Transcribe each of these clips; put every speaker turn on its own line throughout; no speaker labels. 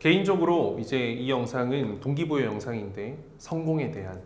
개인적으로 이제 이 영상은 동기부여 영상인데 성공에 대한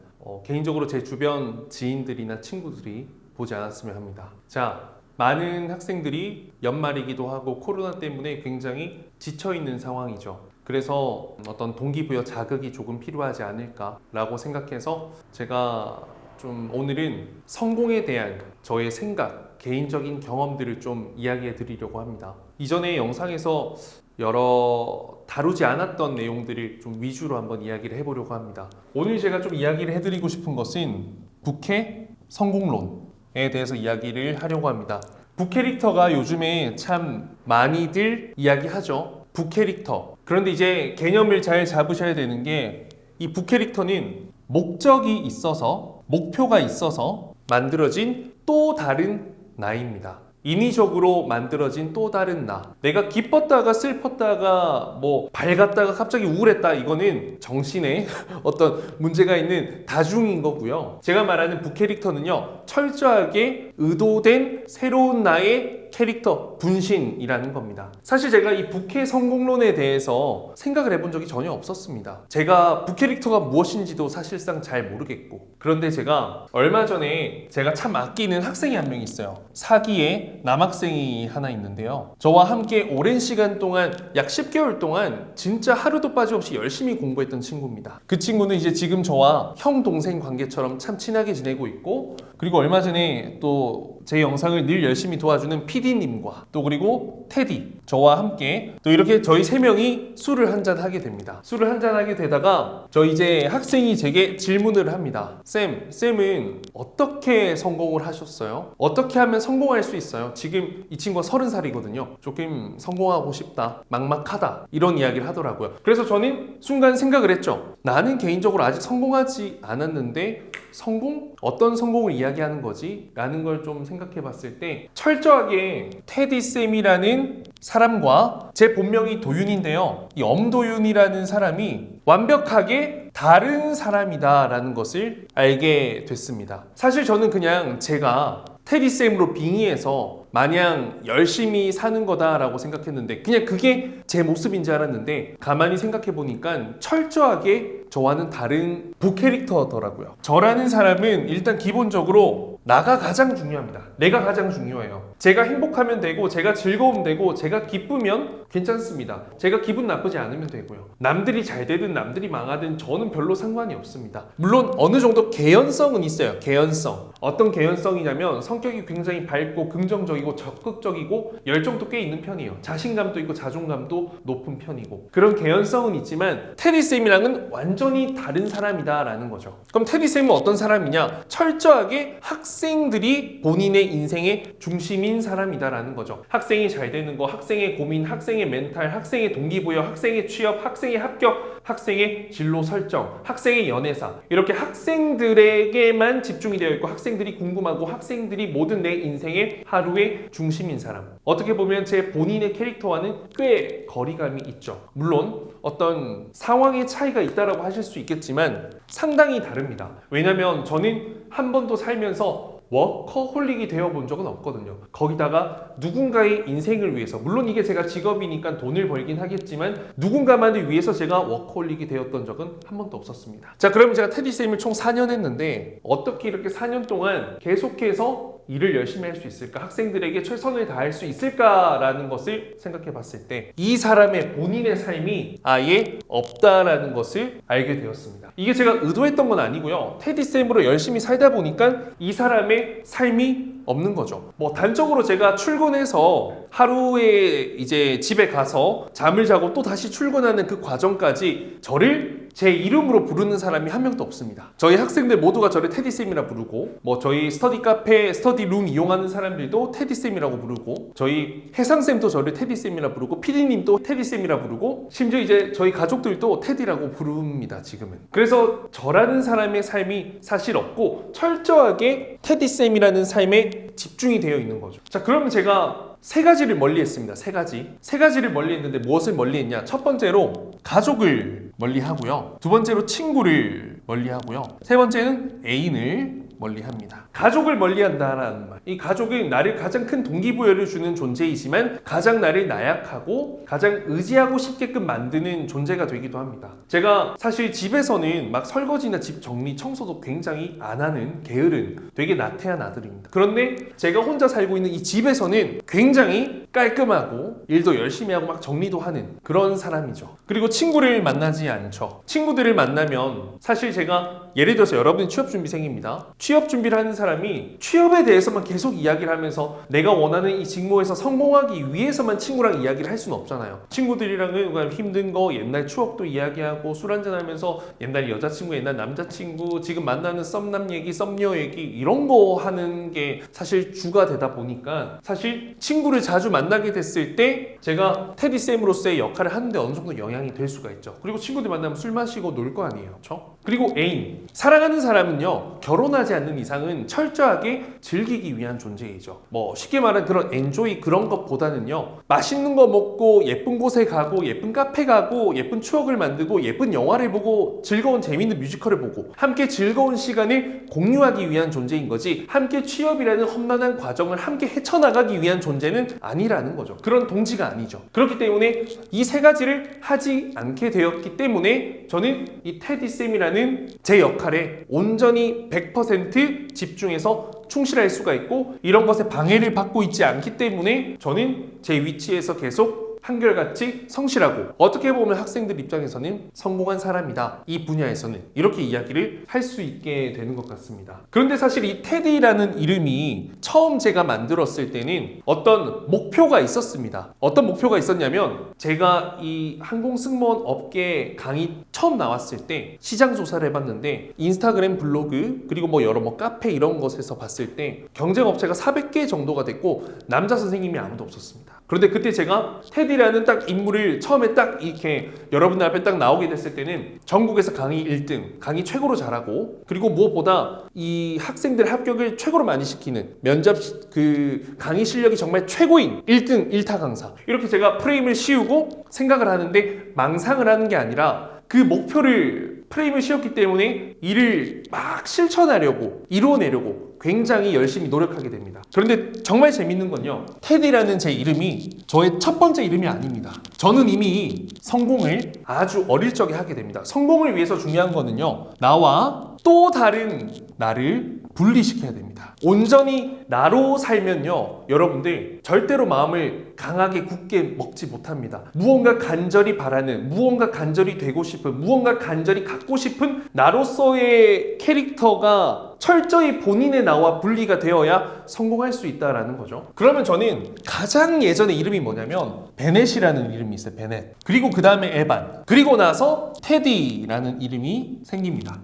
개인적으로 제 주변 지인들이나 친구들이 보지 않았으면 합니다. 자, 많은 학생들이 연말이기도 하고 코로나 때문에 굉장히 지쳐있는 상황이죠. 그래서 어떤 동기부여 자극이 조금 필요하지 않을까라고 생각해서 제가 좀 오늘은 성공에 대한 저의 생각, 개인적인 경험들을 좀 이야기해 드리려고 합니다. 이전에 영상에서 여러 다루지 않았던 내용들을 좀 위주로 한번 이야기를 해보려고 합니다. 오늘 제가 좀 이야기를 해드리고 싶은 것은 부캐 성공론에 대해서 이야기를 하려고 합니다. 부캐릭터가 요즘에 참 많이들 이야기하죠. 부캐릭터. 그런데 이제 개념을 잘 잡으셔야 되는 게 이 부캐릭터는 목적이 있어서 목표가 있어서 만들어진 또 다른 나입니다. 인위적으로 만들어진 또 다른 나. 내가 기뻤다가 슬펐다가 뭐 밝았다가 갑자기 우울했다. 이거는 정신에 어떤 문제가 있는 다중인 거고요. 제가 말하는 부캐릭터는요, 철저하게 의도된 새로운 나의 캐릭터 분신이라는 겁니다. 사실 제가 이 부캐 성공론에 대해서 생각을 해본 적이 전혀 없었습니다. 제가 부캐릭터가 무엇인지도 사실상 잘 모르겠고, 그런데 제가 얼마 전에 제가 참 아끼는 학생이 한 명 있어요. 사기의 남학생이 하나 있는데요, 저와 함께 오랜 시간 동안 약 10개월 동안 진짜 하루도 빠짐없이 열심히 공부했던 친구입니다. 그 친구는 이제 지금 저와 형 동생 관계처럼 참 친하게 지내고 있고, 그리고 얼마 전에 또 제 영상을 늘 열심히 도와주는 PD님과 또 그리고 테디, 저와 함께 또 이렇게 저희 세 명이 술을 한잔 하게 됩니다. 술을 한잔 하게 되다가 저 이제 학생이 제게 질문을 합니다. 쌤은 어떻게 성공을 하셨어요? 어떻게 하면 성공할 수 있어요? 지금 이 친구가 30살이거든요. 조금 성공하고 싶다, 막막하다, 이런 이야기를 하더라고요. 그래서 저는 순간 생각을 했죠. 나는 개인적으로 아직 성공하지 않았는데 성공? 어떤 성공을 이야기하는 거지? 라는 걸 좀 생각해 봤을 때 철저하게 테디쌤이라는 사람과 제 본명이 도윤인데요, 이 엄도윤이라는 사람이 완벽하게 다른 사람이다 라는 것을 알게 됐습니다. 사실 저는 그냥 제가 테디쌤으로 빙의해서 마냥 열심히 사는 거다라고 생각했는데 그냥 그게 제 모습인 줄 알았는데 가만히 생각해 보니까 철저하게 저와는 다른 부캐릭터더라고요. 저라는 사람은 일단 기본적으로 나가 가장 중요합니다. 내가 가장 중요해요. 제가 행복하면 되고 제가 즐거우면 되고 제가 기쁘면 괜찮습니다. 제가 기분 나쁘지 않으면 되고요. 남들이 잘 되든 남들이 망하든 저는 별로 상관이 없습니다. 물론 어느 정도 개연성은 있어요. 개연성. 어떤 개연성이냐면 성격이 굉장히 밝고 긍정적이고 적극적이고 열정도 꽤 있는 편이에요. 자신감도 있고 자존감도 높은 편이고 그런 개연성은 있지만 테디쌤이랑은 완전히 다른 사람이다 라는 거죠. 그럼 테디쌤은 어떤 사람이냐? 철저하게 학생들이 본인의 인생의 중심인 사람이다 라는 거죠. 학생이 잘 되는 거, 학생의 고민, 학생의 멘탈, 학생의 동기부여, 학생의 취업, 학생의 합격, 학생의 진로 설정, 학생의 연애사, 이렇게 학생들에게만 집중이 되어 있고 학생들이 궁금하고 학생들이 모든 내 인생의 하루의 중심인 사람. 어떻게 보면 제 본인의 캐릭터와는 꽤 거리감이 있죠. 물론 어떤 상황의 차이가 있다라고 하실 수 있겠지만 상당히 다릅니다. 왜냐면 저는 한 번도 살면서 워커홀릭이 되어본 적은 없거든요. 거기다가 누군가의 인생을 위해서, 물론 이게 제가 직업이니까 돈을 벌긴 하겠지만 누군가만을 위해서 제가 워커홀릭이 되었던 적은 한 번도 없었습니다. 자, 그러면 제가 테디쌤을 총 4년 했는데 어떻게 이렇게 4년 동안 계속해서 일을 열심히 할 수 있을까? 학생들에게 최선을 다할 수 있을까라는 것을 생각해 봤을 때 이 사람의 본인의 삶이 아예 없다라는 것을 알게 되었습니다. 이게 제가 의도했던 건 아니고요. 테디쌤으로 열심히 살다 보니까 이 사람의 삶이 없는 거죠. 뭐 단적으로 제가 출근해서 하루에 이제 집에 가서 잠을 자고 또 다시 출근하는 그 과정까지 저를 제 이름으로 부르는 사람이 한 명도 없습니다. 저희 학생들 모두가 저를 테디쌤이라 부르고, 뭐 저희 스터디 카페, 스터디 룸 이용하는 사람들도 테디쌤이라고 부르고, 저희 해상쌤도 저를 테디쌤이라 부르고, 피디님도 테디쌤이라 부르고, 심지어 이제 저희 가족들도 테디라고 부릅니다, 지금은. 그래서 저라는 사람의 삶이 사실 없고 철저하게 테디쌤이라는 삶에 집중이 되어 있는 거죠. 자, 그러면 제가 세 가지를 멀리 했습니다. 세 가지를 멀리 했는데 무엇을 멀리 했냐? 첫 번째로 가족을 멀리 하고요. 두 번째로 친구를 멀리 하고요. 세 번째는 애인을 멀리합니다. 가족을 멀리한다라는 말. 이 가족은 나를 가장 큰 동기부여를 주는 존재이지만 가장 나를 나약하고 가장 의지하고 싶게끔 만드는 존재가 되기도 합니다. 제가 사실 집에서는 막 설거지나 집 정리, 청소도 굉장히 안 하는 게으른 되게 나태한 아들입니다. 그런데 제가 혼자 살고 있는 이 집에서는 굉장히 깔끔하고 일도 열심히 하고 막 정리도 하는 그런 사람이죠. 그리고 친구를 만나지 않죠. 친구들을 만나면 사실 제가 예를 들어서 여러분이 취업준비생입니다. 취업 준비를 하는 사람이 취업에 대해서만 계속 이야기를 하면서 내가 원하는 이 직무에서 성공하기 위해서만 친구랑 이야기를 할 수는 없잖아요. 친구들이랑은 그냥 힘든 거, 옛날 추억도 이야기하고 술 한잔하면서 옛날 여자친구, 옛날 남자친구, 지금 만나는 썸남 얘기, 썸녀 얘기 이런 거 하는 게 사실 주가 되다 보니까 사실 친구를 자주 만나게 됐을 때 제가 테디 쌤으로서의 역할을 하는데 어느 정도 영향이 될 수가 있죠. 그리고 친구들 만나면 술 마시고 놀 거 아니에요. 그렇죠? 그리고 애인. 사랑하는 사람은요, 결혼하지 않는 이상은 철저하게 즐기기 위한 존재이죠. 뭐 쉽게 말하는 그런 엔조이 그런 것보다는요, 맛있는 거 먹고 예쁜 곳에 가고 예쁜 카페 가고 예쁜 추억을 만들고 예쁜 영화를 보고 즐거운 재밌는 뮤지컬을 보고 함께 즐거운 시간을 공유하기 위한 존재인 거지, 함께 취업이라는 험난한 과정을 함께 헤쳐나가기 위한 존재는 아니라는 거죠. 그런 동지가 아니죠. 그렇기 때문에 이 세 가지를 하지 않게 되었기 때문에 저는 이 테디 쌤이라는 제 역할에 온전히 100% 집중해서 충실할 수가 있고, 이런 것에 방해를 받고 있지 않기 때문에 저는 제 위치에서 계속 한결같이 성실하고, 어떻게 보면 학생들 입장에서는 성공한 사람이다, 이 분야에서는 이렇게 이야기를 할 수 있게 되는 것 같습니다. 그런데 사실 이 테디라는 이름이 처음 제가 만들었을 때는 어떤 목표가 있었습니다. 어떤 목표가 있었냐면, 제가 이 항공승무원 업계 강의 처음 나왔을 때 시장 조사를 해봤는데, 인스타그램, 블로그, 그리고 뭐 여러 카페 이런 것에서 봤을 때 경쟁 업체가 400개 정도가 됐고 남자 선생님이 아무도 없었습니다. 그런데 그때 제가 테디라는 딱 인물을 처음에 딱 이렇게 여러분들 앞에 딱 나오게 됐을 때는 전국에서 강의 1등, 강의 최고로 잘하고, 그리고 무엇보다 이 학생들 합격을 최고로 많이 시키는 면접 그 강의 실력이 정말 최고인 1등 1타 강사, 이렇게 제가 프레임을 씌우고 생각을 하는데, 망상을 하는 게 아니라 그 목표를 프레임을 씌웠기 때문에 이를 막 실천하려고, 이루어내려고 굉장히 열심히 노력하게 됩니다. 그런데 정말 재밌는 건요, 테디라는 제 이름이 저의 첫 번째 이름이 아닙니다. 저는 이미 성공을 아주 어릴 적에 하게 됩니다. 성공을 위해서 중요한 거는요, 나와 또 다른 나를 분리시켜야 됩니다. 온전히 나로 살면요, 여러분들 절대로 마음을 강하게 굳게 먹지 못합니다. 무언가 간절히 바라는, 무언가 간절히 되고 싶은, 무언가 간절히 갖고 싶은 나로서의 캐릭터가 철저히 본인의 나와 분리가 되어야 성공할 수 있다라는 거죠. 그러면 저는 가장 예전에 이름이 뭐냐면 베넷이라는 이름이 있어요. 베넷. 그리고 그 다음에 에반. 그리고 나서 테디라는 이름이 생깁니다.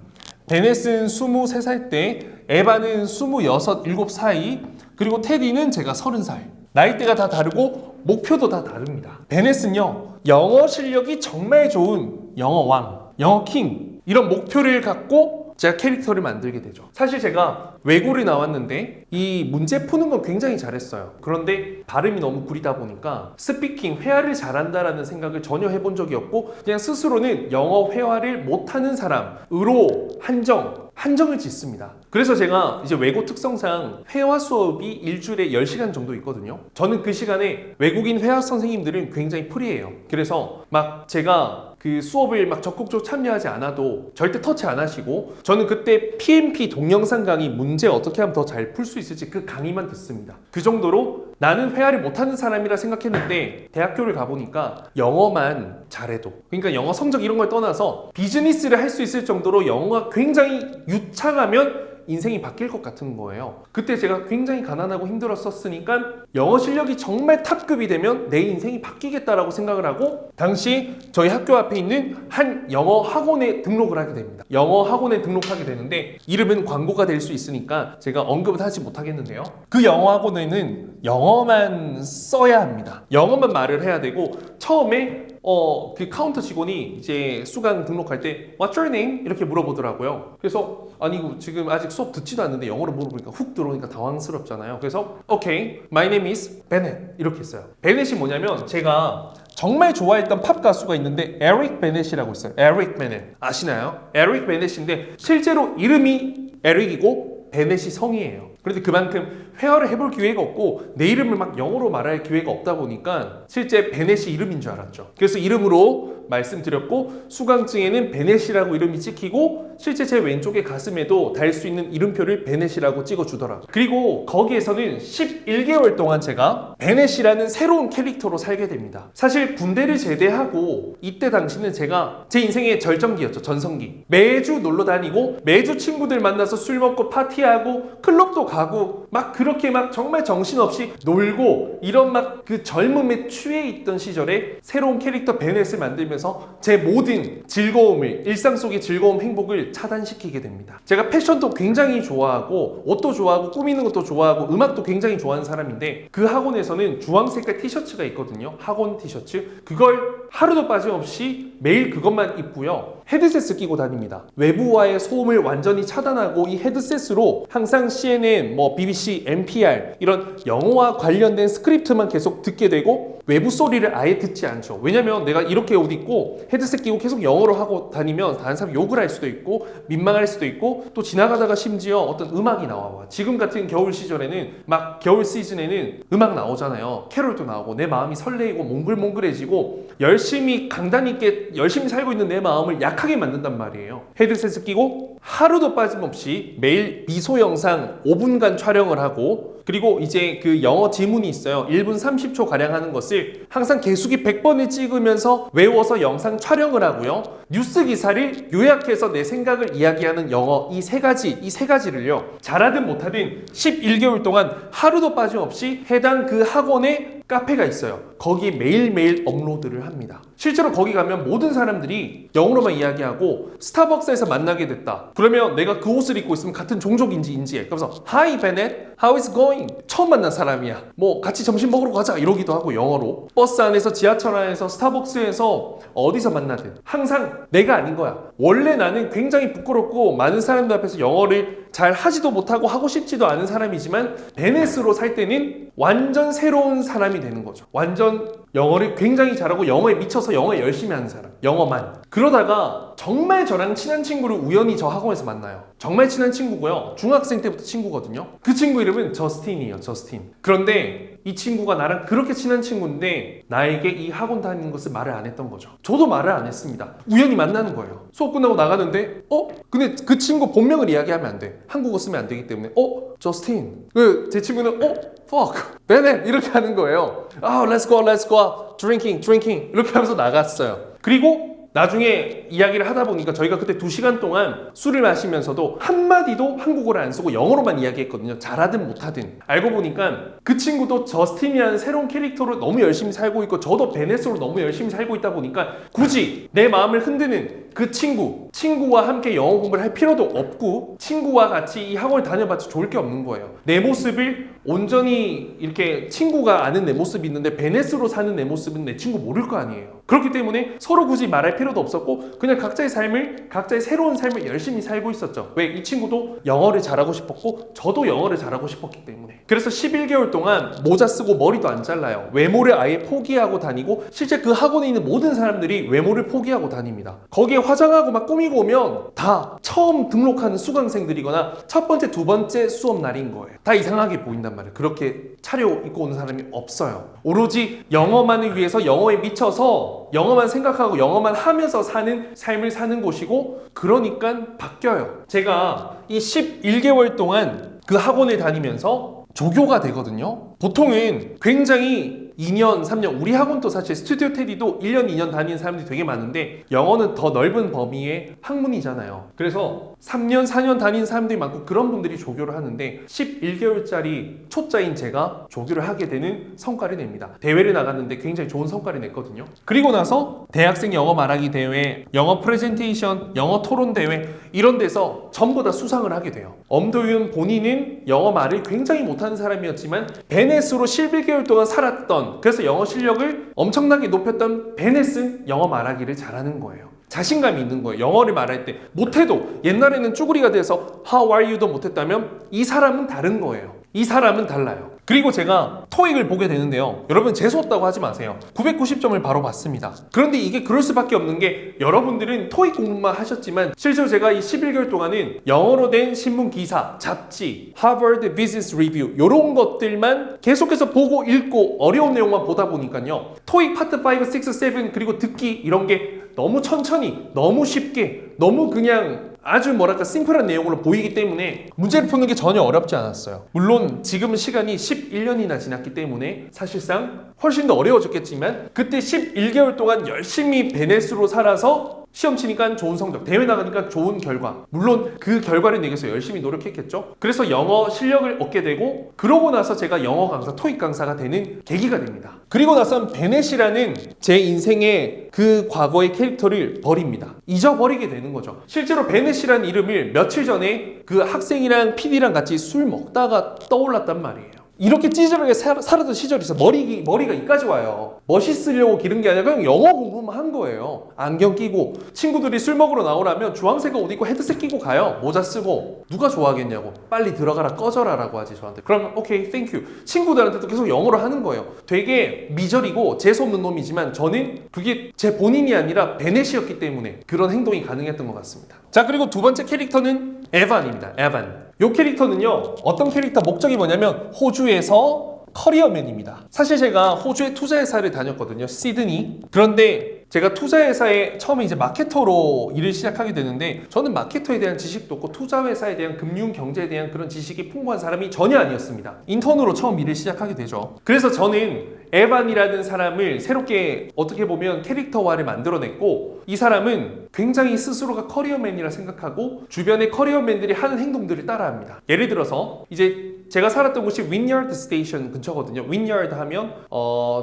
베넷은 23살 때, 에반은 26, 7 사이, 그리고 테디는 제가 30살. 나이대가 다 다르고 목표도 다 다릅니다. 베넷은요, 영어 실력이 정말 좋은 영어 왕, 영어 킹, 이런 목표를 갖고 제가 캐릭터를 만들게 되죠. 사실 제가 외고를 나왔는데 이 문제 푸는 건 굉장히 잘했어요. 그런데 발음이 너무 구리다 보니까 스피킹, 회화를 잘한다라는 생각을 전혀 해본 적이 없고, 그냥 스스로는 영어 회화를 못하는 사람으로 한정을 짓습니다. 그래서 제가 이제 외고 특성상 회화 수업이 일주일에 10시간 정도 있거든요. 저는 그 시간에 외국인 회화 선생님들은 굉장히 프리해요. 그래서 막 제가 그 수업을 막 적극적으로 참여하지 않아도 절대 터치 안 하시고, 저는 그때 PMP 동영상 강의 문제 어떻게 하면 더 잘 풀 수 있을지 그 강의만 듣습니다. 그 정도로 나는 회화를 못하는 사람이라 생각했는데, 대학교를 가보니까 영어만 잘해도, 그러니까 영어 성적 이런 걸 떠나서 비즈니스를 할 수 있을 정도로 영어가 굉장히 유창하면 인생이 바뀔 것 같은 거예요. 그때 제가 굉장히 가난하고 힘들었었으니까 영어 실력이 정말 탑급이 되면 내 인생이 바뀌겠다라고 생각을 하고, 당시 저희 학교 앞에 있는 한 영어 학원에 등록을 하게 됩니다. 영어 학원에 등록하게 되는데, 이름은 광고가 될 수 있으니까 제가 언급은 하지 못하겠는데요, 그 영어 학원에는 영어만 써야 합니다. 영어만 말을 해야 되고, 처음에 그 카운터 직원이 이제 수강 등록할 때 What's your name? 이렇게 물어보더라고요. 그래서 아니 지금 아직 수업 듣지도 않는데 영어로 물어보니까 훅 들어오니까 당황스럽잖아요. 그래서 Okay, my name is Bennett 이렇게 했어요. 베넷이 뭐냐면, 제가 정말 좋아했던 팝 가수가 있는데 에릭 베넷이라고 있어요. 에릭 베넷 아시나요? 에릭 베넷인데 실제로 이름이 에릭이고 베넷이 성이에요. 그런데 그만큼 회화를 해볼 기회가 없고 내 이름을 막 영어로 말할 기회가 없다 보니까 실제 베넷이 이름인 줄 알았죠. 그래서 이름으로 말씀드렸고 수강증에는 베넷이라고 이름이 찍히고 실제 제 왼쪽에 가슴에도 달 수 있는 이름표를 베넷이라고 찍어주더라고요. 그리고 거기에서는 11개월 동안 제가 베넷이라는 새로운 캐릭터로 살게 됩니다. 사실 군대를 제대하고 이때 당시는 제가 제 인생의 절정기였죠. 전성기. 매주 놀러 다니고 매주 친구들 만나서 술 먹고 파티하고 클럽도 가고 막 그렇게 막 정말 정신없이 놀고 이런 막 그 젊음에 취해 있던 시절에 새로운 캐릭터 베넷을 만들면서 제 모든 즐거움을 일상 속의 즐거움 행복을 차단시키게 됩니다. 제가 패션도 굉장히 좋아하고 옷도 좋아하고 꾸미는 것도 좋아하고 음악도 굉장히 좋아하는 사람인데 그 학원에서는 주황색깔 티셔츠가 있거든요. 학원 티셔츠. 그걸 하루도 빠짐없이 매일 그것만 입고요. 헤드셋을 끼고 다닙니다. 외부와의 소음을 완전히 차단하고 이 헤드셋으로 항상 CNN, BBC, NPR 이런 영어와 관련된 스크립트만 계속 듣게 되고 외부 소리를 아예 듣지 않죠. 왜냐면 내가 이렇게 옷 입고 헤드셋 끼고 계속 영어로 하고 다니면 다른 사람이 욕을 할 수도 있고 민망할 수도 있고 또 지나가다가 심지어 어떤 음악이 나와. 지금 같은 겨울 시절에는 막 겨울 시즌에는 음악 나오잖아요. 캐롤도 나오고 내 마음이 설레이고 몽글몽글해지고 열심히 강단 있게 열심히 살고 있는 내 마음을 약하게 만든단 말이에요. 헤드셋을 끼고 하루도 빠짐없이 매일 미소 영상 5분간 촬영을 하고 그리고 이제 그 영어 지문이 있어요. 1분 30초 가량 하는 것을 항상 개수기 100번을 찍으면서 외워서 영상 촬영을 하고요. 뉴스 기사를 요약해서 내 생각을 이야기하는 영어 이 세 가지를요. 잘하든 못하든 11개월 동안 하루도 빠짐없이 해당 그 학원에 카페가 있어요. 거기 매일매일 업로드를 합니다. 실제로 거기 가면 모든 사람들이 영어로만 이야기하고 스타벅스에서 만나게 됐다. 그러면 내가 그 옷을 입고 있으면 같은 종족인지 인지해. 그래서 Hi Bennett, how is going? 처음 만난 사람이야. 같이 점심 먹으러 가자 이러기도 하고 영어로. 버스 안에서 지하철 안에서 스타벅스에서 어디서 만나든 항상 내가 아닌 거야. 원래 나는 굉장히 부끄럽고 많은 사람들 앞에서 영어를 잘 하지도 못하고 하고 싶지도 않은 사람이지만 베넷으로 살 때는 완전 새로운 사람이 되는 거죠. 완전 영어를 굉장히 잘하고 영어에 미쳐서 영어에 열심히 하는 사람. 영어만. 그러다가 정말 저랑 친한 친구를 우연히 저 학원에서 만나요. 정말 친한 친구고요. 중학생 때부터 친구거든요. 그 친구 이름은 저스틴이에요. 저스틴. 그런데 이 친구가 나랑 그렇게 친한 친구인데 나에게 이 학원 다니는 것을 말을 안 했던 거죠. 저도 말을 안 했습니다. 우연히 만나는 거예요. 수업 끝나고 나가는데 근데 그 친구 본명을 이야기하면 안 돼. 한국어 쓰면 안 되기 때문에 저스틴. 제 친구는 fuck, 베넷 이렇게 하는 거예요. let's go, drinking 이렇게 하면서 나갔어요. 그리고 나중에 이야기를 하다 보니까 저희가 그때 2시간 동안 술을 마시면서도 한마디도 한국어를 안 쓰고 영어로만 이야기했거든요. 잘하든 못하든. 알고 보니까 그 친구도 저스틴이라는 새로운 캐릭터로 너무 열심히 살고 있고 저도 베넷으로 너무 열심히 살고 있다 보니까 굳이 내 마음을 흔드는 그 친구와 함께 영어 공부를 할 필요도 없고 친구와 같이 이 학원을 다녀봤자 좋을 게 없는 거예요. 내 모습을 온전히 이렇게 친구가 아는 내 모습이 있는데 베넷으로 사는 내 모습은 내 친구 모를 거 아니에요. 그렇기 때문에 서로 굳이 말할 필요도 없었고 그냥 각자의 새로운 삶을 열심히 살고 있었죠. 왜? 이 친구도 영어를 잘하고 싶었고 저도 영어를 잘하고 싶었기 때문에. 그래서 11개월 동안 모자 쓰고 머리도 안 잘라요. 외모를 아예 포기하고 다니고 실제 그 학원에 있는 모든 사람들이 외모를 포기하고 다닙니다. 거기에 화장하고 막 꾸미고 오면 다 처음 등록하는 수강생들이거나 첫 번째, 두 번째 수업 날인 거예요. 다 이상하게 보인단 말이에요. 그렇게 차려입고 오는 사람이 없어요. 오로지 영어만을 위해서 영어에 미쳐서 영어만 생각하고 영어만 하면서 사는 삶을 사는 곳이고 그러니까 바뀌어요. 제가 이 11개월 동안 그 학원을 다니면서 조교가 되거든요. 보통은 굉장히 2년, 3년, 우리 학원도 사실 스튜디오 테디도 1년, 2년 다니는 사람들이 되게 많은데 영어는 더 넓은 범위의 학문이잖아요. 그래서 3년, 4년 다니는 사람들이 많고 그런 분들이 조교를 하는데 11개월짜리 초짜인 제가 조교를 하게 되는 성과를 냅니다. 대회를 나갔는데 굉장히 좋은 성과를 냈거든요. 그리고 나서 대학생 영어 말하기 대회, 영어 프레젠테이션, 영어 토론 대회 이런 데서 전부 다 수상을 하게 돼요. 엄도윤 본인은 영어 말을 굉장히 못하는 사람이었지만 베넷으로 11개월 동안 살았던 그래서 영어 실력을 엄청나게 높였던 베넷은 영어 말하기를 잘하는 거예요. 자신감이 있는 거예요. 영어를 말할 때 못해도 옛날에는 쭈구리가 돼서 How are you도 못했다면 이 사람은 다른 거예요. 이 사람은 달라요. 그리고 제가 토익을 보게 되는데요. 여러분 재수없다고 하지 마세요. 990점을 바로 받습니다. 그런데 이게 그럴 수밖에 없는 게 여러분들은 토익 공부만 하셨지만 실제로 제가 이 11개월 동안은 영어로 된 신문 기사, 잡지, 하버드 비즈니스 리뷰 이런 것들만 계속해서 보고 읽고 어려운 내용만 보다 보니까요. 토익 파트 5, 6, 7 그리고 듣기 이런 게 너무 천천히, 너무 쉽게, 너무 그냥 아주 뭐랄까 심플한 내용으로 보이기 때문에 문제를 푸는 게 전혀 어렵지 않았어요. 물론 지금은 시간이 11년이나 지났기 때문에 사실상 훨씬 더 어려워졌겠지만 그때 11개월 동안 열심히 베넷으로 살아서 시험 치니까 좋은 성적, 대회 나가니까 좋은 결과, 물론 그 결과를 내기 위해서 열심히 노력했겠죠. 그래서 영어 실력을 얻게 되고 그러고 나서 제가 영어 강사, 토익 강사가 되는 계기가 됩니다. 그리고 나선 베넷이라는 제 인생의 그 과거의 캐릭터를 버립니다. 잊어버리게 되는 거죠. 실제로 베넷이라는 이름을 며칠 전에 그 학생이랑 PD랑 같이 술 먹다가 떠올랐단 말이에요. 이렇게 찌질하게 살았던 시절이 있어. 머리가 이까지 와요. 멋있으려고 기른 게 아니라 그냥 영어 공부만 한 거예요. 안경 끼고 친구들이 술 먹으러 나오라면 주황색 옷 입고 헤드셋 끼고 가요. 모자 쓰고. 누가 좋아하겠냐고. 빨리 들어가라 꺼져라 라고 하지 저한테. 그러면 오케이 땡큐. 친구들한테도 계속 영어로 하는 거예요. 되게 미절이고 재수없는 놈이지만 저는 그게 제 본인이 아니라 베넷이었기 때문에 그런 행동이 가능했던 것 같습니다. 자, 그리고 두 번째 캐릭터는 에반입니다. 에반. 이 캐릭터는요, 어떤 캐릭터 목적이 뭐냐면 호주에서 커리어맨입니다. 사실 제가 호주에 투자회사를 다녔거든요. 시드니. 그런데 제가 투자회사에 처음에 이제 마케터로 일을 시작하게 되는데 저는 마케터에 대한 지식도 없고 투자회사에 대한 금융 경제에 대한 그런 지식이 풍부한 사람이 전혀 아니었습니다. 인턴으로 처음 일을 시작하게 되죠. 그래서 저는 에반이라는 사람을 새롭게 어떻게 보면 캐릭터화를 만들어냈고 이 사람은 굉장히 스스로가 커리어맨이라 생각하고 주변의 커리어맨들이 하는 행동들을 따라합니다. 예를 들어서 이제 제가 살았던 곳이 윈야드 스테이션 근처거든요. 윈야드 하면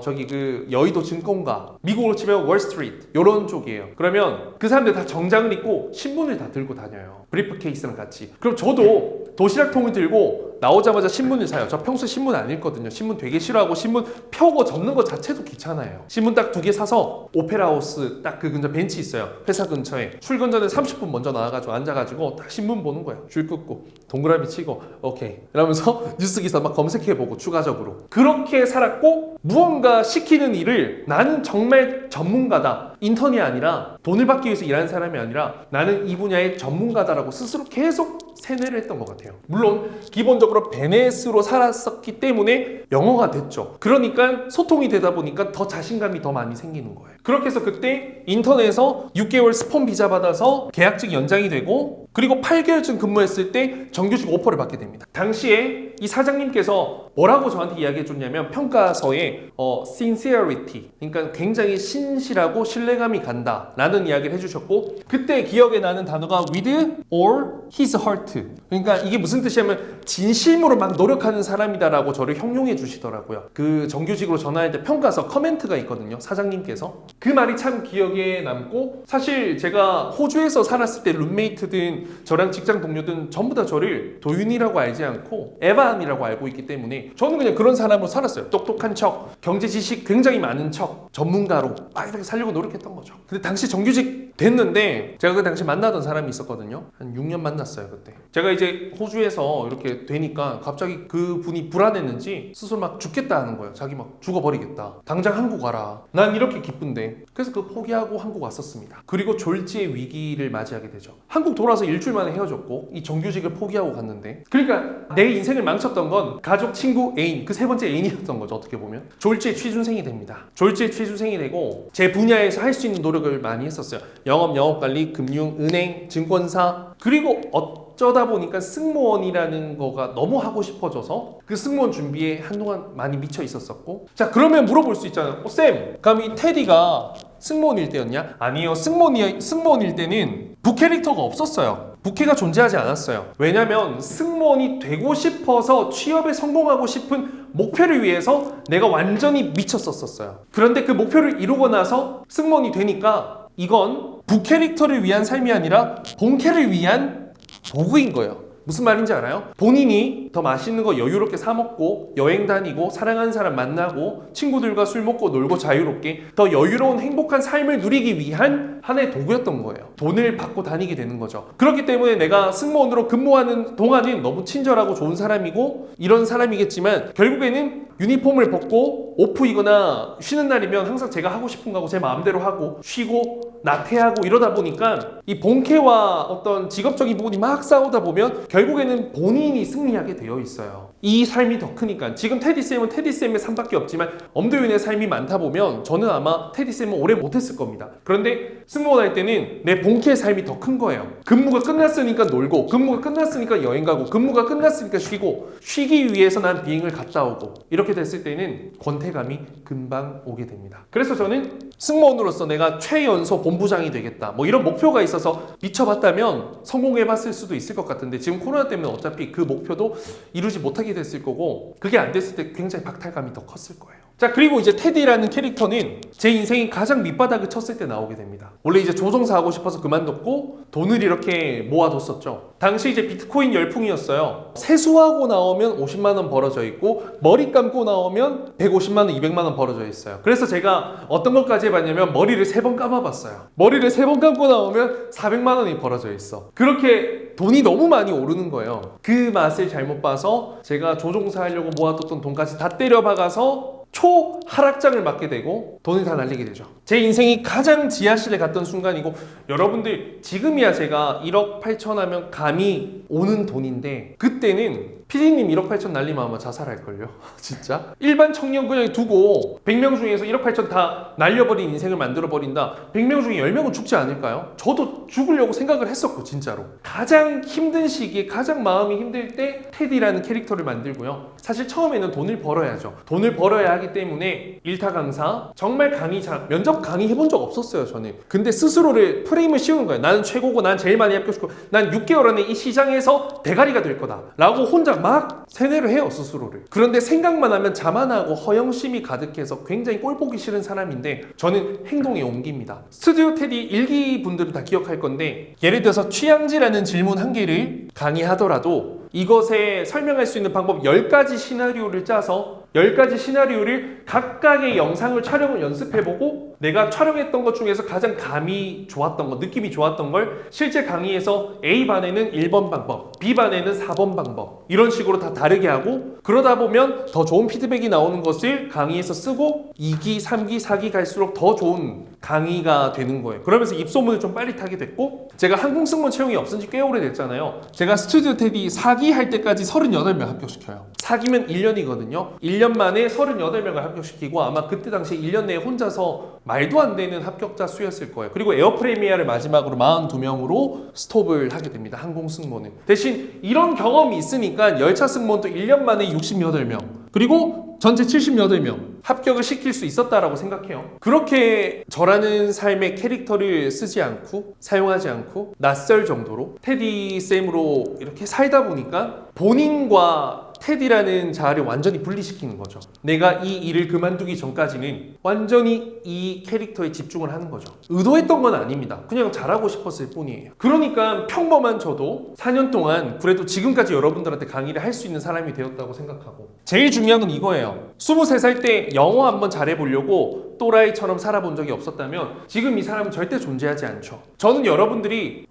저기 그 여의도 증권가, 미국으로 치면 월스트리트 이런 쪽이에요. 그러면 그 사람들 다 정장을 입고 신문을 다 들고 다녀요. 브리프 케이스랑 같이. 그럼 저도 도시락통을 들고 나오자마자 신문을 사요. 저 평소에 신문 안 읽거든요. 신문 되게 싫어하고 신문 펴고 접는 것 자체도 귀찮아요. 신문 딱 2개 사서 오페라 하우스 딱 그 근처 벤치 있어요. 회사 근처에. 출근 전에 30분 먼저 나와가지고 앉아가지고 딱 신문 보는 거예요. 줄 긋고 동그라미 치고 오케이 이러면서 뉴스 기사 막 검색해보고 추가적으로. 그렇게 살았고 무언가 시키는 일을 나는 정말 전문가다. 인턴이 아니라 돈을 받기 위해서 일하는 사람이 아니라 나는 이 분야의 전문가다라고 스스로 계속 세뇌를 했던 것 같아요. 물론 기본적으로 베넷으로 살았었기 때문에 영어가 됐죠. 그러니까 소통이 되다 보니까 더 자신감이 더 많이 생기는 거예요. 그렇게 해서 그때 인턴에서 6개월 스폰 비자 받아서 계약직 연장이 되고 그리고 8개월쯤 근무했을 때 정규직 오퍼를 받게 됩니다. 당시에 이 사장님께서 뭐라고 저한테 이야기해 줬냐면 평가서에 sincerity, 그러니까 굉장히 신실하고 신뢰감이 간다 라는 이야기를 해주셨고 그때 기억에 나는 단어가 with or his heart, 그러니까 이게 무슨 뜻이냐면 진심으로 막 노력하는 사람이다 라고 저를 형용해 주시더라고요. 그 정규직으로 전화할 때 평가서 커멘트가 있거든요. 사장님께서. 그 말이 참 기억에 남고 사실 제가 호주에서 살았을 때 룸메이트든 저랑 직장 동료든 전부 다 저를 도윤이라고 알지 않고 에반이라고 알고 있기 때문에 저는 그냥 그런 사람으로 살았어요. 똑똑한 척, 경제 지식 굉장히 많은 척, 전문가로 막 이렇게 살려고 노력했던 거죠. 근데 당시 정규직 됐는데 제가 그 당시 만나던 사람이 있었거든요. 한 6년 만났어요 그때. 제가 이제 호주에서 이렇게 되니까 갑자기 그 분이 불안했는지 스스로 막 죽겠다 하는 거예요. 자기 막 죽어버리겠다. 당장 한국 와라. 난 이렇게 기쁜데. 그래서 그거 포기하고 한국 왔었습니다. 그리고 졸지의 위기를 맞이하게 되죠. 한국 돌아와서 일주일 만에 헤어졌고 이 정규직을 포기하고 갔는데 그러니까 내 인생을 망쳤던 건 가족, 친구, 애인, 그 세 번째 애인이었던 거죠. 어떻게 보면 졸지의 취준생이 됩니다. 졸지의 취준생이 되고 제 분야에서 할 수 있는 노력을 많이 했었어요. 영업, 영업관리, 금융, 은행, 증권사, 그리고 어쩌다 보니까 승무원이라는 거가 너무 하고 싶어져서 그 승무원 준비에 한동안 많이 미쳐 있었었고. 자, 그러면 물어볼 수 있잖아요. 쌤, 그럼 이 테디가 승무원일 때였냐? 아니요. 승무원일 때는 부캐릭터가 없었어요. 부캐가 존재하지 않았어요. 왜냐면 승무원이 되고 싶어서 취업에 성공하고 싶은 목표를 위해서 내가 완전히 미쳤었어요. 그런데 그 목표를 이루고 나서 승무원이 되니까 이건 부캐릭터를 위한 삶이 아니라 본캐를 위한 도구인 거예요. 무슨 말인지 알아요? 본인이 더 맛있는 거 여유롭게 사 먹고 여행 다니고 사랑하는 사람 만나고 친구들과 술 먹고 놀고 자유롭게 더 여유로운 행복한 삶을 누리기 위한 하나의 도구였던 거예요. 돈을 받고 다니게 되는 거죠. 그렇기 때문에 내가 승무원으로 근무하는 동안은 너무 친절하고 좋은 사람이고 이런 사람이겠지만 결국에는 유니폼을 벗고 오프이거나 쉬는 날이면 항상 제가 하고 싶은 거 하고 제 마음대로 하고 쉬고 나태하고 이러다 보니까 이 본캐와 어떤 직업적인 부분이 막 싸우다 보면 결국에는 본인이 승리하게 되어 있어요. 이 삶이 더 크니까. 지금 테디쌤은 테디쌤의 삶밖에 없지만 엄도윤의 삶이 많다 보면 저는 아마 테디쌤은 오래 못했을 겁니다. 그런데 승무원 할 때는 내 본캐의 삶이 더 큰 거예요. 근무가 끝났으니까 놀고 근무가 끝났으니까 여행 가고 근무가 끝났으니까 쉬고 쉬기 위해서 난 비행을 갔다 오고 이렇게 됐을 때는 권태감이 금방 오게 됩니다. 그래서 저는 승무원으로서 내가 최연소 본부장이 되겠다 뭐 이런 목표가 있어서 미쳐봤다면 성공해봤을 수도 있을 것 같은데 지금 코로나 때문에 어차피 그 목표도 이루지 못하게 됐을 거고 그게 안 됐을 때 굉장히 박탈감이 더 컸을 거예요. 자, 그리고 이제 테디라는 캐릭터는 제 인생이 가장 밑바닥을 쳤을 때 나오게 됩니다. 원래 이제 조종사 하고 싶어서 그만뒀고 돈을 이렇게 모아뒀었죠. 당시 이제 비트코인 열풍이었어요. 세수하고 나오면 50만 원 벌어져 있고 머리 감고 나오면 150만 원, 200만 원 벌어져 있어요. 그래서 제가 어떤 것까지 해봤냐면 머리를 3번 감아봤어요. 머리를 3번 감고 나오면 400만 원이 벌어져 있어. 그렇게 돈이 너무 많이 오르는 거예요. 그 맛을 잘못 봐서 제가 조종사 하려고 모아뒀던 돈까지 다 때려박아서 초하락장을 맞게 되고 돈을 다 날리게 되죠. 제 인생이 가장 지하실에 갔던 순간이고 여러분들 지금이야 제가 1억 8천 하면 감이 오는 돈인데 그때는 PD님 1억 8천 날리면 아마 자살할걸요. 진짜? 일반 청년 그냥 두고 100명 중에서 1억 8천 다 날려버린 인생을 만들어버린다. 100명 중에 10명은 죽지 않을까요? 저도 죽으려고 생각을 했었고 진짜로. 가장 힘든 시기에 가장 마음이 힘들 때 테디라는 캐릭터를 만들고요. 사실 처음에는 돈을 벌어야죠. 돈을 벌어야 하기 때문에 일타 강사 정말 강의 면접 강의 해본 적 없었어요 저는. 근데 스스로를 프레임을 씌우는 거예요. 나는 최고고 난 제일 많이 합격시키고 난 6개월 안에 이 시장에서 대가리가 될 거다 라고 혼자 막 세뇌를 해요 스스로를. 그런데 생각만 하면 자만하고 허영심이 가득해서 굉장히 꼴 보기 싫은 사람인데 저는 행동에 옮깁니다. 스튜디오 테디 1기 분들은 다 기억할 건데 예를 들어서 취향지라는 질문 한 개를 강의하더라도 이것에 설명할 수 있는 방법 10가지 시나리오를 짜서 10가지 시나리오를 각각의 영상을 촬영을 연습해보고 내가 촬영했던 것 중에서 가장 감이 좋았던 것, 느낌이 좋았던 걸 실제 강의에서 A반에는 1번 방법, B반에는 4번 방법 이런 식으로 다 다르게 하고 그러다 보면 더 좋은 피드백이 나오는 것을 강의에서 쓰고 2기, 3기, 4기 갈수록 더 좋은 강의가 되는 거예요. 그러면서 입소문을 좀 빨리 타게 됐고 제가 항공승무원 채용이 없은 지 꽤 오래됐잖아요. 제가 스튜디오 테디 4기 할 때까지 38명 합격시켜요. 4기면 1년이거든요. 1년 만에 38명을 합격시키고 아마 그때 당시 1년 내에 혼자서 말도 안 되는 합격자 수였을 거예요. 그리고 에어프레미아를 마지막으로 42명으로 스톱을 하게 됩니다. 항공승무원은. 대신 이런 경험이 있으니까 열차 승무원도 1년 만에 68명 그리고 전체 78명 합격을 시킬 수 있었다라고 생각해요. 그렇게 저라는 삶의 캐릭터를 쓰지 않고 사용하지 않고 낯설 정도로 테디쌤으로 이렇게 살다 보니까 본인과 테디라는 자아를 완전히 분리시키는 거죠. 내가 이 일을 그만두기 전까지는 완전히 이 캐릭터에 집중을 하는 거죠. 의도했던 건 아닙니다. 그냥 잘하고 싶었을 뿐이에요. 그러니까 평범한 저도 4년 동안 그래도 지금까지 여러분들한테 강의를 할 수 있는 사람이 되었다고 생각하고 제일 중요한 건 이거예요. 23살 때 영어 한번 잘해보려고 또라이처럼 살아본 적이 없었다면 지금 이 사람은 절대 존재하지 않죠. 저는 여러분들이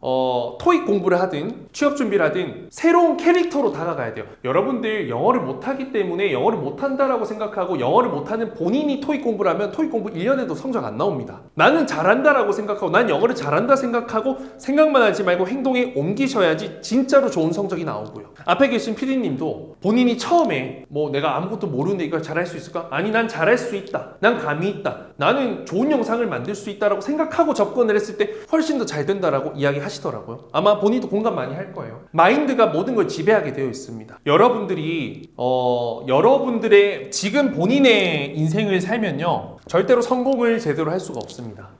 토익 공부를 하든 취업 준비를 하든 새로운 캐릭터로 다가가야 돼요. 여러분들 영어를 못하기 때문에 영어를 못한다라고 생각하고 영어를 못하는 본인이 토익 공부를 하면 토익 공부 1년에도 성적 안 나옵니다. 나는 잘한다라고 생각하고 난 영어를 잘한다 생각하고 생각만 하지 말고 행동에 옮기셔야지 진짜로 좋은 성적이 나오고요. 앞에 계신 PD님도 본인이 처음에 뭐 내가 아무것도 모르는데 이걸 잘할 수 있을까? 아니 난 잘할 수 있다. 난 감이 있다. 나는 좋은 영상을 만들 수 있다라고 생각하고 접근을 했을 때 훨씬 더 잘 된다라고 이야기하시더라고요. 아마 본인도 공감 많이 할 거예요. 마인드가 모든 걸 지배하게 되어 있습니다. 여러분들이 여러분들의 지금 본인의 인생을 살면요 절대로 성공을 제대로 할 수가 없습니다.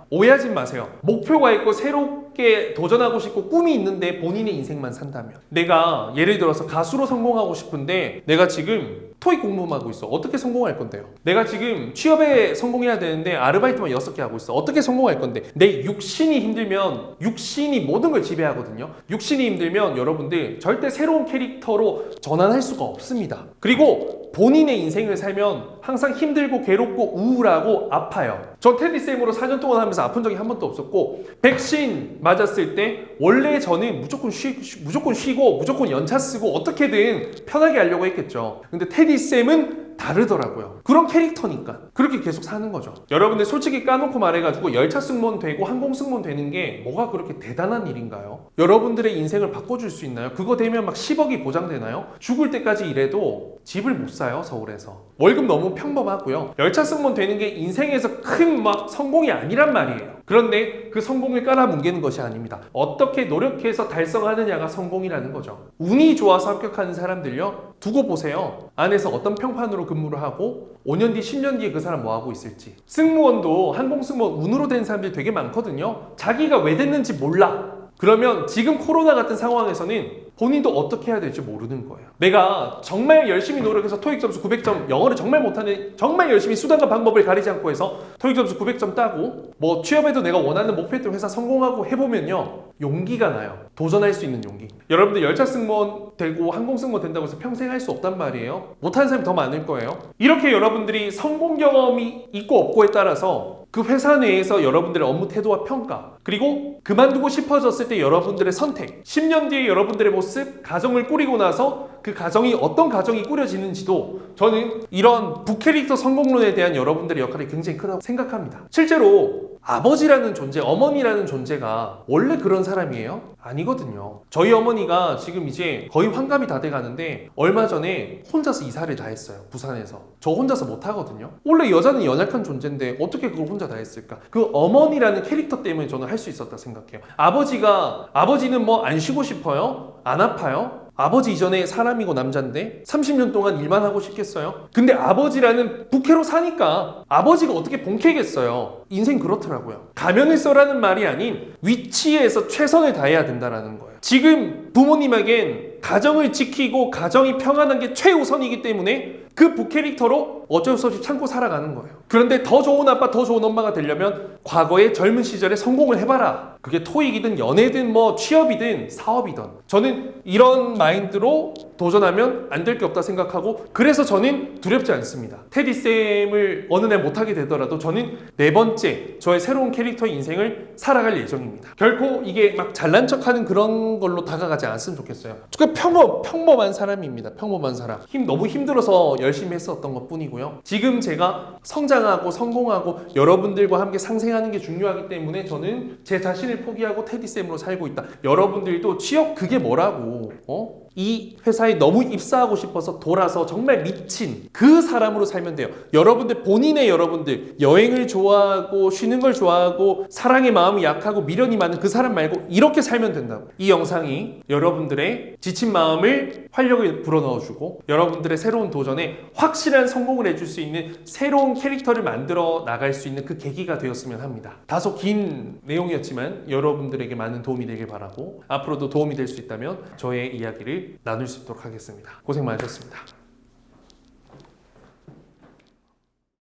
오해하지 마세요. 목표가 있고 새로 새롭게 도전하고 싶고 꿈이 있는데 본인의 인생만 산다면, 내가 예를 들어서 가수로 성공하고 싶은데 내가 지금 토익 공부하고 있어. 어떻게 성공할 건데요? 내가 지금 취업에 성공해야 되는데 아르바이트만 6개 하고 있어. 어떻게 성공할 건데? 내 육신이 힘들면, 육신이 모든 걸 지배하거든요. 육신이 힘들면 여러분들 절대 새로운 캐릭터로 전환할 수가 없습니다. 그리고 본인의 인생을 살면 항상 힘들고 괴롭고 우울하고 아파요. 전 테디쌤으로 4년 동안 하면서 아픈 적이 한 번도 없었고, 백신 맞았을 때 원래 저는 무조건 쉬고 무조건 연차 쓰고 어떻게든 편하게 하려고 했겠죠. 근데 테디쌤은 다르더라고요. 그런 캐릭터니까 그렇게 계속 사는 거죠. 여러분들 솔직히 까놓고 말해가지고 열차 승무원 되고 항공 승무원 되는 게 뭐가 그렇게 대단한 일인가요? 여러분들의 인생을 바꿔줄 수 있나요? 그거 되면 막 10억이 보장되나요? 죽을 때까지 일해도 집을 못 사요, 서울에서. 월급 너무 평범하고요. 열차 승무원 되는 게 인생에서 큰 막 성공이 아니란 말이에요. 그런데 그 성공을 깔아뭉개는 것이 아닙니다. 어떻게 노력해서 달성하느냐가 성공이라는 거죠. 운이 좋아서 합격하는 사람들요, 두고 보세요. 안에서 어떤 평판으로 근무를 하고 5년 뒤, 10년 뒤에 그 사람 뭐 하고 있을지. 승무원도 항공 승무원 운으로 된 사람들이 되게 많거든요. 자기가 왜 됐는지 몰라. 그러면 지금 코로나 같은 상황에서는 본인도 어떻게 해야 될지 모르는 거예요. 내가 정말 열심히 노력해서 토익 점수 900점, 영어를 정말 못하는, 정말 열심히 수단과 방법을 가리지 않고 해서 토익 점수 900점 따고 뭐 취업에도 내가 원하는 목표했던 회사 성공하고 해보면요, 용기가 나요. 도전할 수 있는 용기. 여러분들 열차 승무원 되고 항공 승무원 된다고 해서 평생 할 수 없단 말이에요. 못하는 사람이 더 많을 거예요. 이렇게 여러분들이 성공 경험이 있고 없고에 따라서 그 회사 내에서 여러분들의 업무 태도와 평가, 그리고 그만두고 싶어졌을 때 여러분들의 선택, 10년 뒤에 여러분들의 모습, 가정을 꾸리고 나서 그 가정이 어떤 가정이 꾸려지는지도 저는 이런 부캐릭터 성공론에 대한 여러분들의 역할이 굉장히 크다고 생각합니다. 실제로 아버지라는 존재, 어머니라는 존재가 원래 그런 사람이에요? 아니거든요. 저희 어머니가 지금 이제 거의 환갑이 다 돼가는데 얼마 전에 혼자서 이사를 다 했어요. 부산에서. 저 혼자서 못 하거든요. 원래 여자는 연약한 존재인데 어떻게 그걸 혼자 다 했을까? 그 어머니라는 캐릭터 때문에 저는 할 수 있었다 생각해요. 아버지는 뭐 안 쉬고 싶어요? 안 아파요? 아버지 이전에 사람이고 남자인데 30년 동안 일만 하고 싶겠어요? 근데 아버지라는 부캐로 사니까 아버지가 어떻게 본캐겠어요? 인생 그렇더라고요. 가면을 써라는 말이 아닌 위치에서 최선을 다해야 된다는 거예요. 지금 부모님에겐 가정을 지키고 가정이 평안한 게 최우선이기 때문에 그 부캐릭터로 어쩔 수 없이 참고 살아가는 거예요. 그런데 더 좋은 아빠, 더 좋은 엄마가 되려면 과거의 젊은 시절에 성공을 해봐라. 그게 토익이든 연애든 뭐 취업이든 사업이든. 저는 이런 마인드로 도전하면 안 될 게 없다 생각하고, 그래서 저는 두렵지 않습니다. 테디쌤을 어느 날 못하게 되더라도 저는 네 번째 저의 새로운 캐릭터의 인생을 살아갈 예정입니다. 결코 이게 막 잘난 척하는 그런 걸로 다가가지 않았으면 좋겠어요. 평범한 사람입니다. 평범한 사람. 너무 힘들어서 열심히 했었던 것 뿐이고요. 지금 제가 성장하고 성공하고 여러분들과 함께 상생하는 게 중요하기 때문에 저는 제 자신을 포기하고 테디쌤으로 살고 있다. 여러분들도 취업 그게 뭐라고, 이 회사에 너무 입사하고 싶어서 돌아서 정말 미친 그 사람으로 살면 돼요. 여러분들, 본인의 여러분들, 여행을 좋아하고 쉬는 걸 좋아하고 사랑의 마음이 약하고 미련이 많은 그 사람 말고 이렇게 살면 된다고. 이 영상이 여러분들의 지친 마음을 활력을 불어넣어주고 여러분들의 새로운 도전에 확실한 성공을 해줄 수 있는 새로운 캐릭터를 만들어 나갈 수 있는 그 계기가 되었으면 합니다. 다소 긴 내용이었지만 여러분들에게 많은 도움이 되길 바라고, 앞으로도 도움이 될 수 있다면 저의 이야기를 나눌 수 있도록 하겠습니다. 고생 많으셨습니다.